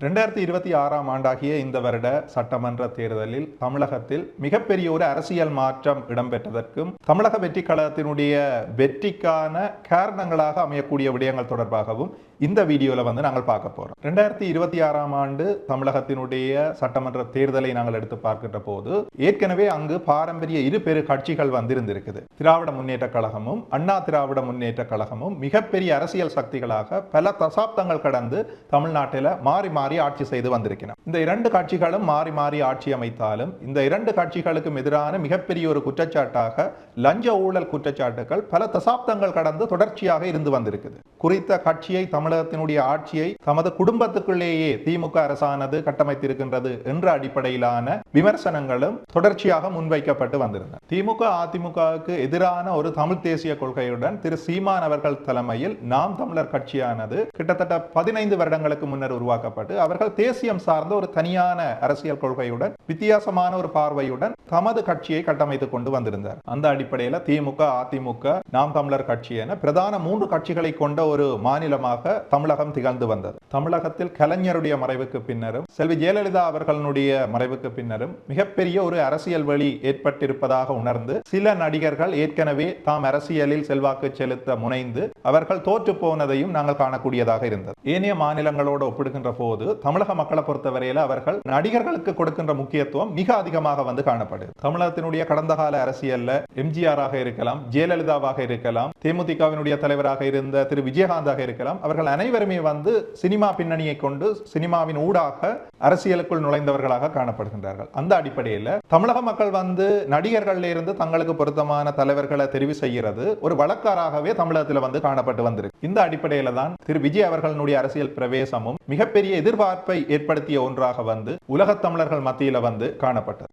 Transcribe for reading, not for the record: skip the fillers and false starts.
2026ஆம் ஆண்டாகிய இந்த வருட சட்டமன்ற தேர்தலில் தமிழகத்தில் மிகப்பெரிய ஒரு அரசியல் மாற்றம் இடம்பெற்றதற்கும் தமிழக வெற்றி கழகத்தினுடைய வெற்றிக்கான காரணங்களாக அமையக்கூடிய விடயங்கள் தொடர்பாகவும் இந்த வீடியோவில் நாங்கள் பார்க்க போறோம். 2026ஆம் ஆண்டு தமிழகத்தினுடைய சட்டமன்ற தேர்தலை நாங்கள் எடுத்து பார்க்கின்ற போது ஏற்கனவே அங்கு பாரம்பரிய இரு பெரு கட்சிகள் வந்திருந்திருக்குது. திராவிட முன்னேற்ற கழகமும் அண்ணா திராவிட முன்னேற்ற கழகமும் மிகப்பெரிய அரசியல் சக்திகளாக பல தசாப்தங்கள் கடந்து தமிழ்நாட்டில் மாறி மாறி ஆட்சி செய்து வந்திருக்கிறார். இந்த இரண்டு கட்சிகளும் மாறி மாறி ஆட்சி அமைத்தாலும் இந்த இரண்டு கட்சிகளுக்கும் எதிரான மிகப்பெரிய ஒரு குற்றச்சாட்டாக லஞ்ச ஊழல் குற்றச்சாட்டுகள் பல தசாப்தங்கள் கடந்து தொடர்ச்சியாக இருந்து வந்திருக்குது. குறித்த கட்சியை தமிழகத்தினுடைய ஆட்சியை தமது குடும்பத்துக்குள்ளேயே திமுக அரசானது கட்டமைத்திருக்கின்றது என்ற அடிப்படையிலான விமர்சனங்களும் தொடர்ச்சியாக முன்வைக்கப்பட்டு வந்திருந்தன. திமுக அதிமுகவுக்கு எதிரான ஒரு தமிழ் தேசிய கொள்கையுடன் திரு சீமான் அவர்கள் தலைமையில் நாம் தமிழர் கட்சியானது கிட்டத்தட்ட 15 வருடங்களுக்கு முன்னர் உருவாக்கப்பட்டு அவர்கள் தேசியம் சார்ந்த ஒரு தனியான அரசியல் கொள்கையுடன் வித்தியாசமான ஒரு பார்வையுடன் தமது கட்சியை கட்டமைத்துக் கொண்டு வந்திருந்தார். அந்த அடிப்படையில் திமுக அதிமுக நாம் தமிழர் கட்சி என பிரதான 3 கட்சிகளை கொண்ட ஒரு மாநிலமாக தமிழகம் திகழ்ந்து வந்தது. தமிழகத்தில் கலைஞருடைய மறைவுக்கு பின்னரும் செல்வி ஜெயலலிதா அவர்களுடைய மறைவுக்கு பின்னரும் மிகப்பெரிய ஒரு அரசியல் வழி ஏற்பட்டிருப்பதாக உணர்ந்து சில நடிகர்கள் ஏற்கனவே தாம் அரசியலில் செல்வாக்கு செலுத்த முனைந்து அவர்கள் தோற்று போனதையும் நாங்கள் காணக்கூடியதாக இருந்தது. ஏனைய மாநிலங்களோடு ஒப்பிடுகின்ற போது தமிழக மக்களை பொறுத்தவரையில் அவர்கள் நடிகர்களுக்கு கொடுக்கின்ற முக்கியத்துவம் மிக அதிகமாக காணப்படுது. தமிழகத்தினுடைய கடந்த கால அரசியல்ல எம்ஜிஆராக இருக்கலாம், ஜெயலலிதாவாக இருக்கலாம், தேமுதிகவினுடைய தலைவராக இருந்த திரு விஜயகாந்தாக இருக்கலாம், அவர்கள் அனைவருமே சினிமா பின்னணியை கொண்டு சினிமாவின் ஊடாக அரசியலுக்குள் நுழைந்தவர்களாக காணப்படுகின்றார்கள். அந்த அடிப்படையில் தமிழக மக்கள் நடிகர்கள்ல இருந்து தங்களுக்கு பொருத்தமான தலைவர்களை தெரிவு செய்கிறது ஒரு வழக்காராகவே தமிழகத்தில் காணப்பட்டு வந்திருக்கு. இந்த அடிப்படையில தான் திரு விஜய் அவர்களுடைய அரசியல் பிரவேசமும் மிகப்பெரிய எதிர்பார்ப்பை ஏற்படுத்திய ஒன்றாக உலகத் தமிழர்கள் மத்தியில காணப்பட்டது.